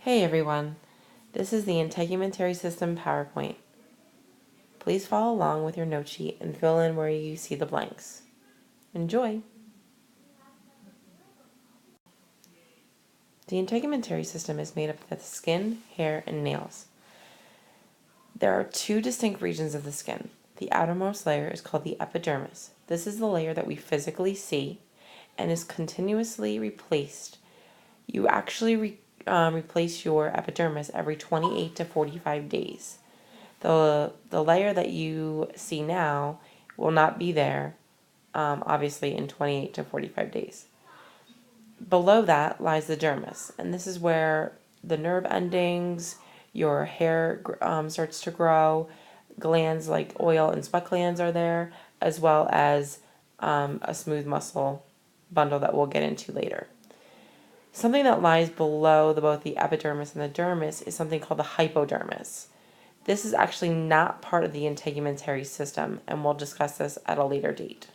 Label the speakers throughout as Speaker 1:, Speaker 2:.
Speaker 1: Hey everyone, this is the integumentary system PowerPoint. Please follow along with your note sheet and fill in where you see the blanks. Enjoy! The integumentary system is made up of the skin, hair, and nails. There are two distinct regions of the skin. The outermost layer is called the epidermis. This is the layer that we physically see and is continuously replaced. You actually replace your epidermis every 28 to 45 days. The layer that you see now will not be there, obviously, in 28 to 45 days. Below that lies the dermis, and this is where the nerve endings, your hair starts to grow, glands like oil and sweat glands are there, as well as a smooth muscle bundle that we'll get into later. Something that lies below both the epidermis and the dermis is something called the hypodermis. This is actually not part of the integumentary system, and we'll discuss this at a later date.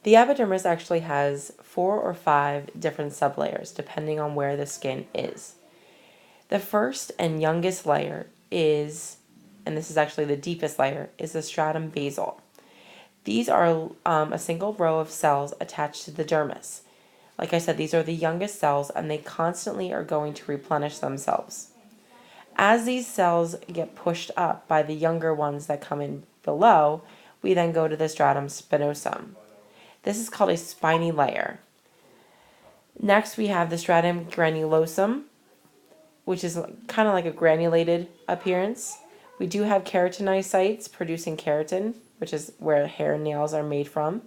Speaker 1: The epidermis actually has 4 or 5 different sublayers depending on where the skin is. The first and youngest layer is, and this is actually the deepest layer, is the stratum basal. These are a single row of cells attached to the dermis. Like I said, these are the youngest cells, and they constantly are going to replenish themselves. As these cells get pushed up by the younger ones that come in below, we then go to the stratum spinosum. This is called a spiny layer. Next, we have the stratum granulosum, which is kind of like a granulated appearance. We do have keratinocytes producing keratin, which is where hair and nails are made from.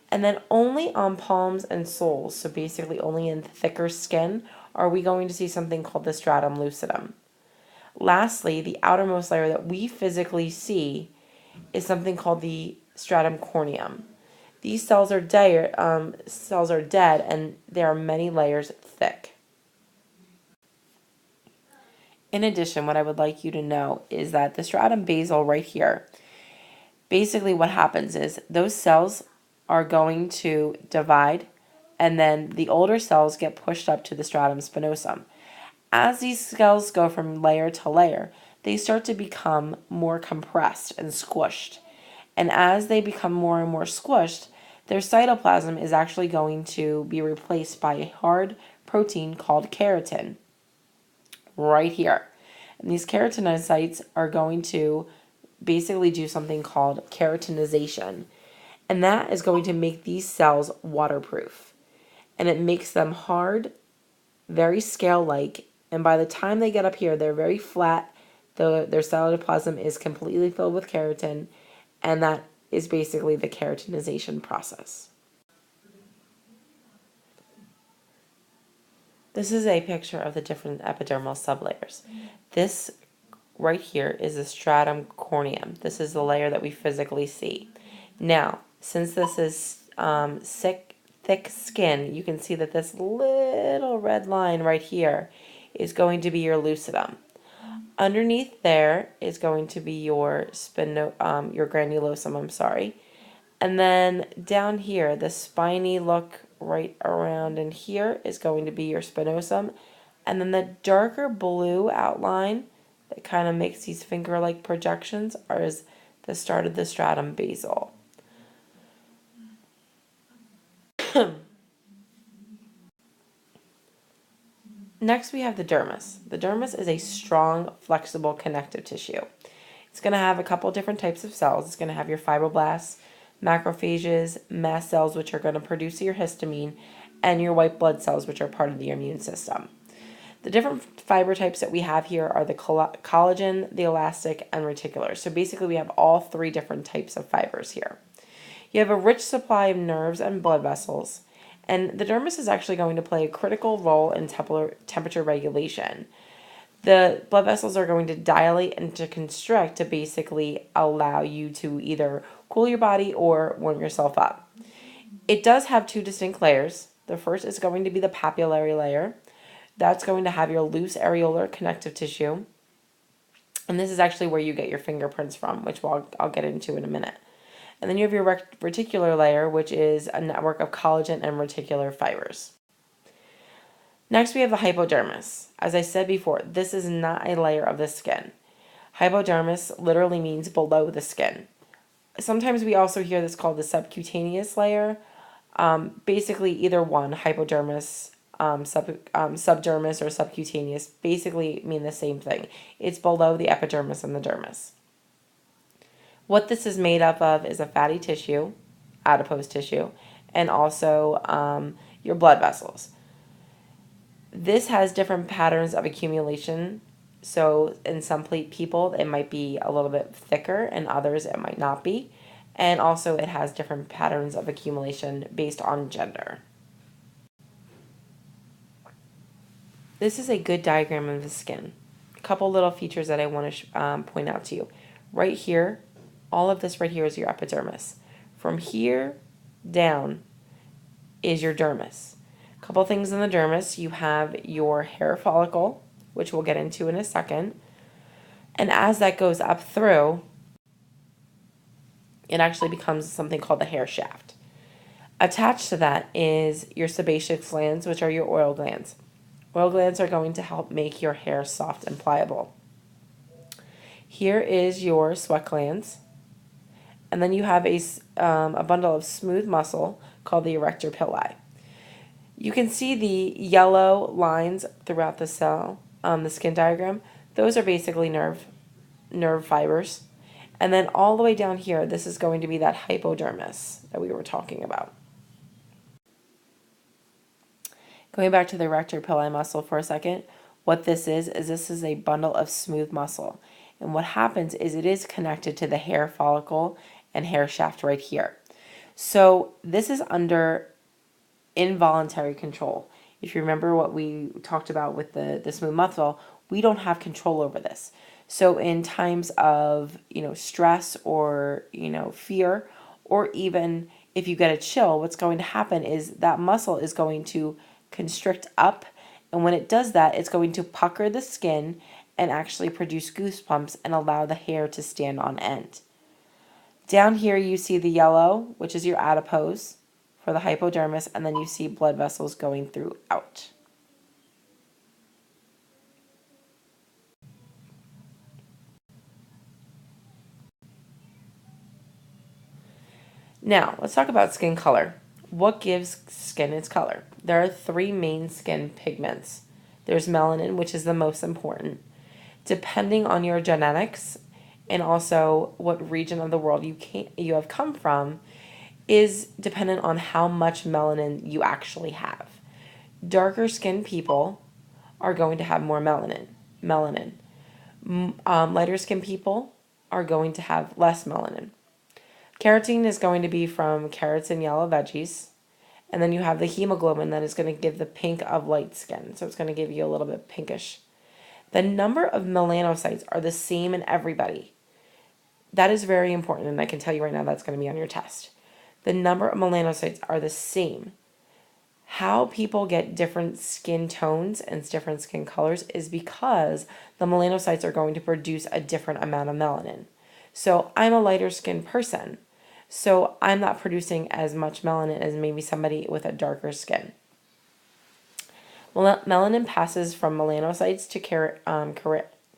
Speaker 1: And then only on palms and soles, so basically only in thicker skin, are we going to see something called the stratum lucidum. Lastly, the outermost layer that we physically see is something called the stratum corneum. These cells are dead, and there are many layers thick. In addition, what I would like you to know is that the stratum basal right here, basically what happens is those cells are going to divide, and then the older cells get pushed up to the stratum spinosum. As these cells go from layer to layer, they start to become more compressed and squished. And as they become more and more squished, their cytoplasm is actually going to be replaced by a hard protein called keratin right here. And these keratinocytes are going to basically do something called keratinization. And that is going to make these cells waterproof. And it makes them hard, very scale-like, and by the time they get up here, they're very flat. Their cytoplasm is completely filled with keratin, and that is basically the keratinization process. This is a picture of the different epidermal sublayers. This right here is the stratum corneum. This is the layer that we physically see. Now, since this is thick skin, you can see that this little red line right here is going to be your lucidum. Underneath there is going to be your granulosum, And then down here, the spiny look right around in here is going to be your spinosum. And then the darker blue outline that kind of makes these finger-like projections is the start of the stratum basal. Next, we have the dermis. The dermis is a strong, flexible connective tissue. It's going to have a couple different types of cells. It's going to have your fibroblasts, macrophages, mast cells, which are going to produce your histamine, and your white blood cells, which are part of the immune system. The different fiber types that we have here are the collagen, the elastic, and reticular. So basically, we have all 3 different types of fibers here. You have a rich supply of nerves and blood vessels, and the dermis is actually going to play a critical role in temperature regulation. The blood vessels are going to dilate and to constrict to basically allow you to either cool your body or warm yourself up. It does have 2 distinct layers. The first is going to be the papillary layer. That's going to have your loose areolar connective tissue. And this is actually where you get your fingerprints from, which I'll get into in a minute. And then you have your reticular layer, which is a network of collagen and reticular fibers. Next, we have the hypodermis. As I said before, this is not a layer of the skin. Hypodermis literally means below the skin. Sometimes we also hear this called the subcutaneous layer. Basically, either one, hypodermis, subdermis, or subcutaneous, basically mean the same thing. It's below the epidermis and the dermis. What this is made up of is a fatty tissue, adipose tissue, and also your blood vessels. This has different patterns of accumulation. So in some people, it might be a little bit thicker, and others it might not be. And also it has different patterns of accumulation based on gender. This is a good diagram of the skin. A couple little features that I want to point out to you. Right here, all of this right here is your epidermis. From here down is your dermis. A couple things in the dermis. You have your hair follicle, which we'll get into in a second. And as that goes up through, it actually becomes something called the hair shaft. Attached to that is your sebaceous glands, which are your oil glands. Oil glands are going to help make your hair soft and pliable. Here is your sweat glands. And then you have a bundle of smooth muscle called the erector pili. You can see the yellow lines throughout the cell, the skin diagram. Those are basically nerve fibers. And then all the way down here, this is going to be that hypodermis that we were talking about. Going back to the erector pili muscle for a second, what this is this is a bundle of smooth muscle. And what happens is it is connected to the hair follicle and hair shaft right here. So this is under involuntary control. If you remember what we talked about with the smooth muscle, we don't have control over this. So in times of, stress or, fear, or even if you get a chill, what's going to happen is that muscle is going to constrict up. And when it does that, it's going to pucker the skin and actually produce goosebumps and allow the hair to stand on end. Down here you see the yellow, which is your adipose for the hypodermis, and then you see blood vessels going throughout. Now, let's talk about skin color. What gives skin its color? There are three main skin pigments. There's melanin, which is the most important. Depending on your genetics and also what region of the world you have come from, is dependent on how much melanin you actually have. Darker skinned people are going to have more melanin. Lighter skinned people are going to have less melanin. Carotene is going to be from carrots and yellow veggies. And then you have the hemoglobin that is going to give the pink of light skin. So it's going to give you a little bit pinkish. The number of melanocytes are the same in everybody. That is very important, and I can tell you right now that's going to be on your test. The number of melanocytes are the same. How people get different skin tones and different skin colors is because the melanocytes are going to produce a different amount of melanin. So I'm a lighter skinned person, so I'm not producing as much melanin as maybe somebody with a darker skin. Melanin passes from melanocytes to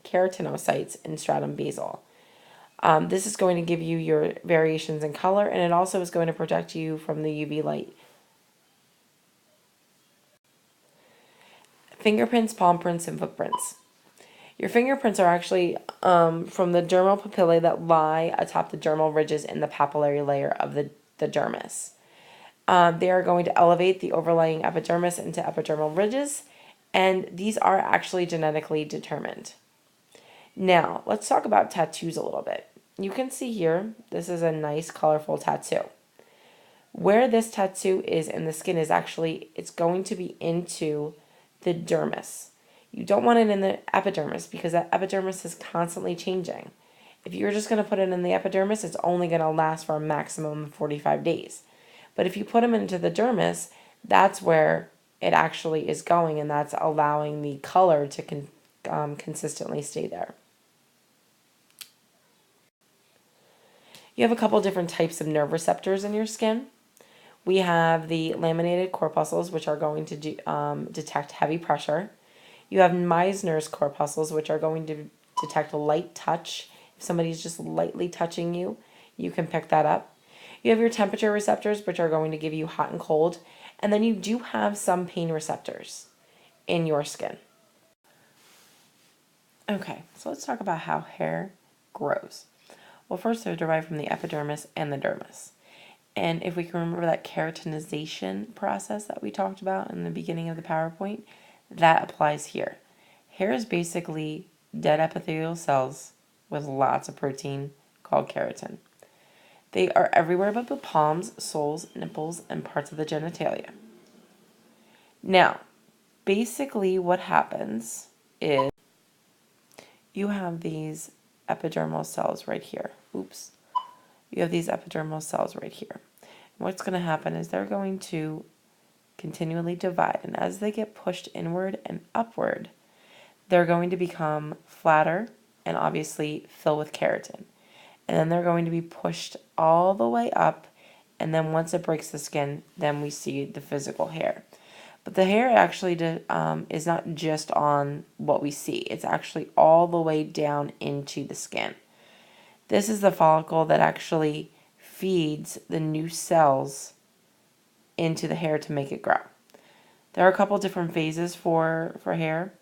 Speaker 1: keratinocytes in stratum basal. This is going to give you your variations in color, and it also is going to protect you from the UV light. Fingerprints, palm prints, and footprints. Your fingerprints are actually from the dermal papillae that lie atop the dermal ridges in the papillary layer of the dermis. They are going to elevate the overlying epidermis into epidermal ridges, and these are actually genetically determined. Now, let's talk about tattoos a little bit. You can see here, this is a nice colorful tattoo. Where this tattoo is in the skin is actually, it's going to be into the dermis. You don't want it in the epidermis because that epidermis is constantly changing. If you're just going to put it in the epidermis, it's only going to last for a maximum of 45 days. But if you put them into the dermis, that's where it actually is going, and that's allowing the color to consistently stay there. You have a couple different types of nerve receptors in your skin. We have the laminated corpuscles, which are going to detect heavy pressure. You have Meissner's corpuscles, which are going to detect a light touch. If somebody's just lightly touching you, you can pick that up. You have your temperature receptors, which are going to give you hot and cold. And then you do have some pain receptors in your skin. Okay, so let's talk about how hair grows. Well, first they're derived from the epidermis and the dermis. And if we can remember that keratinization process that we talked about in the beginning of the PowerPoint, that applies here. Hair is basically dead epithelial cells with lots of protein called keratin. They are everywhere but the palms, soles, nipples, and parts of the genitalia. Now, basically what happens is you have these epidermal cells right here. Oops. You have these epidermal cells right here. What's going to happen is they're going to continually divide, and as they get pushed inward and upward, they're going to become flatter and obviously fill with keratin. And then they're going to be pushed all the way up, and then once it breaks the skin, then we see the physical hair. But the hair actually is not just on what we see. It's actually all the way down into the skin. This is the follicle that actually feeds the new cells into the hair to make it grow. There are a couple different phases for hair.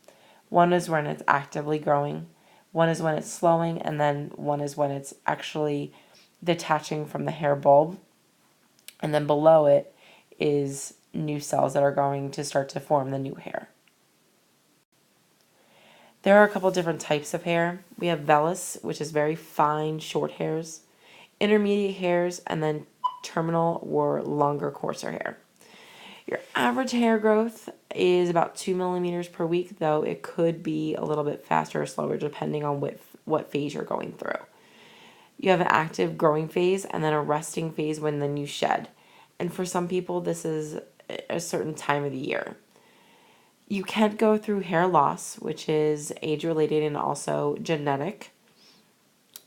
Speaker 1: One is when it's actively growing, one is when it's slowing, and then one is when it's actually detaching from the hair bulb. And then below it is new cells that are going to start to form the new hair. There are a couple different types of hair. We have vellus, which is very fine, short hairs, intermediate hairs, and then terminal or longer, coarser hair. Your average hair growth is about 2 millimeters per week, though it could be a little bit faster or slower depending on what phase you're going through. You have an active growing phase and then a resting phase when then you shed. And for some people, this is a certain time of the year. You can go through hair loss, which is age-related and also genetic.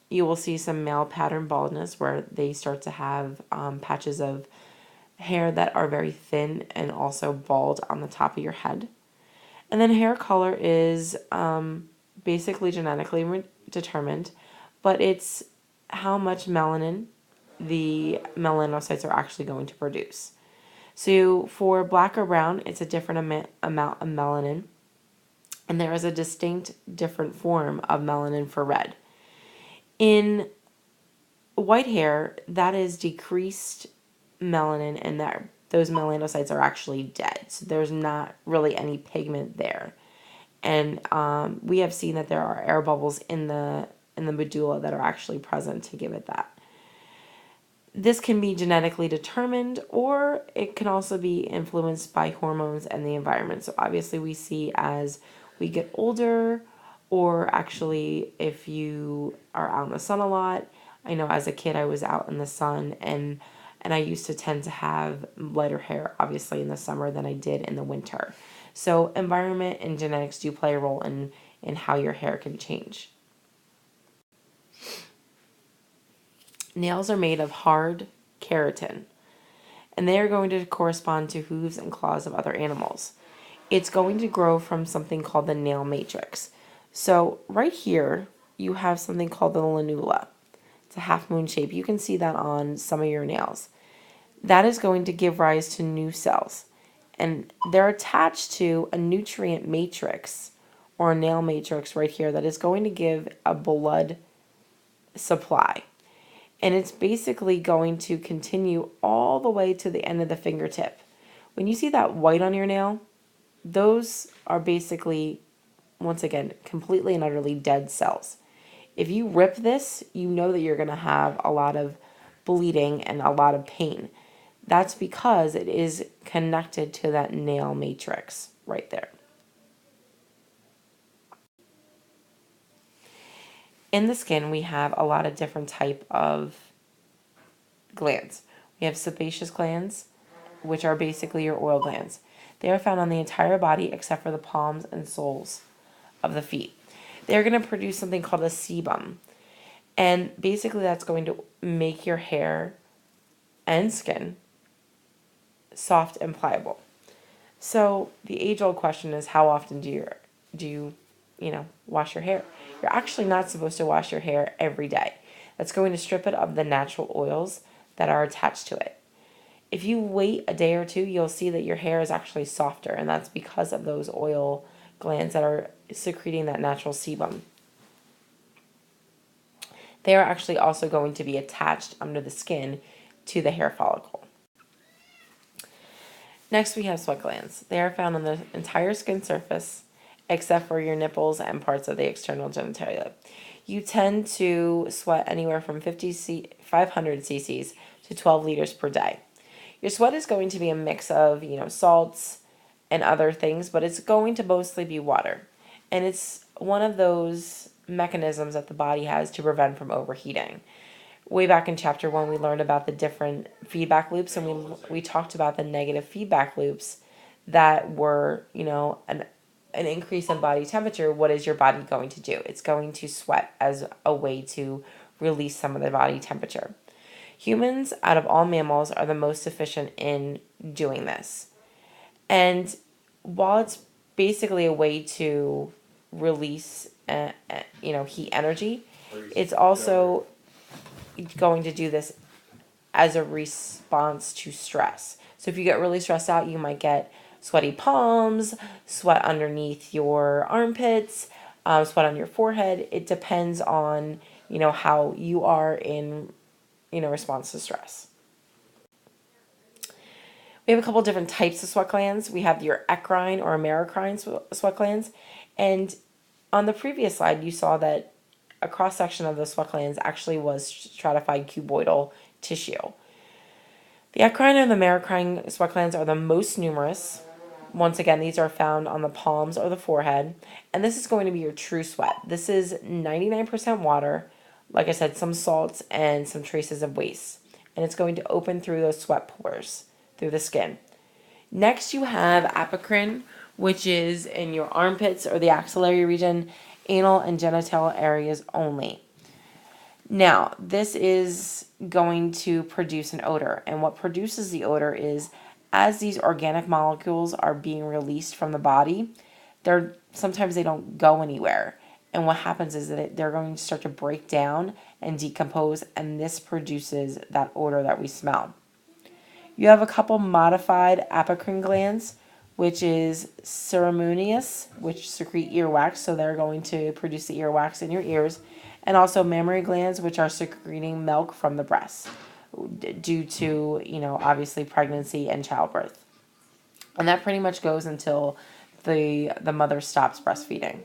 Speaker 1: You will see some male pattern baldness where they start to have patches of hair that are very thin and also bald on the top of your head. And then hair color is basically genetically determined, but it's how much melanin the melanocytes are actually going to produce. So for black or brown, it's a different amount of melanin, and there is a distinct different form of melanin for red. In white hair, that is decreased melanin, and those melanocytes are actually dead. So there's not really any pigment there. And we have seen that there are air bubbles in the medulla that are actually present to give it that. This can be genetically determined, or it can also be influenced by hormones and the environment. So obviously we see as we get older, or actually if you are out in the sun a lot. I know as a kid I was out in the sun, and I used to tend to have lighter hair obviously in the summer than I did in the winter. So environment and genetics do play a role in how your hair can change. Nails are made of hard keratin, and they are going to correspond to hooves and claws of other animals. It's going to grow from something called the nail matrix. So right here, you have something called the lanula. It's a half moon shape. You can see that on some of your nails. That is going to give rise to new cells, and they're attached to a nutrient matrix or a nail matrix right here that is going to give a blood supply. And it's basically going to continue all the way to the end of the fingertip. When you see that white on your nail, those are basically, once again, completely and utterly dead cells. If you rip this, you know that you're going to have a lot of bleeding and a lot of pain. That's because it is connected to that nail matrix right there. In the skin, we have a lot of different type of glands. We have sebaceous glands, which are basically your oil glands. They are found on the entire body except for the palms and soles of the feet. They're going to produce something called a sebum. And basically that's going to make your hair and skin soft and pliable. So the age-old question is, how often do you wash your hair? You're actually not supposed to wash your hair every day. That's going to strip it of the natural oils that are attached to it. If you wait a day or two, you'll see that your hair is actually softer, and that's because of those oil glands that are secreting that natural sebum. They are actually also going to be attached under the skin to the hair follicle. Next, we have sweat glands. They are found on the entire skin surface, except for your nipples and parts of the external genitalia. You tend to sweat anywhere from 500 cc's to 12 liters per day. Your sweat is going to be a mix of, salts and other things, but it's going to mostly be water. And it's one of those mechanisms that the body has to prevent from overheating. Way back in chapter 1, we learned about the different feedback loops, and we talked about the negative feedback loops that were, an increase in body temperature. What is your body going to do? It's going to sweat as a way to release some of the body temperature. Humans, out of all mammals, are the most efficient in doing this. And while it's basically a way to release, heat energy, it's also going to do this as a response to stress. So if you get really stressed out, you might get sweaty palms, sweat underneath your armpits, sweat on your forehead. It depends on, how you are in, response to stress. We have a couple different types of sweat glands. We have your eccrine or merocrine sweat glands. And on the previous slide, you saw that a cross-section of the sweat glands actually was stratified cuboidal tissue. The eccrine and the merocrine sweat glands are the most numerous. Once again, these are found on the palms or the forehead. And this is going to be your true sweat. This is 99% water, like I said, some salts and some traces of waste. And it's going to open through those sweat pores, through the skin. Next, you have apocrine, which is in your armpits or the axillary region, anal and genital areas only. Now, this is going to produce an odor, and what produces the odor is as these organic molecules are being released from the body, sometimes they don't go anywhere. And what happens is that they're going to start to break down and decompose, and this produces that odor that we smell. You have a couple modified apocrine glands, which is ceremonous, which secrete earwax, so they're going to produce the earwax in your ears, and also mammary glands, which are secreting milk from the breast due to, obviously pregnancy and childbirth. And that pretty much goes until the mother stops breastfeeding.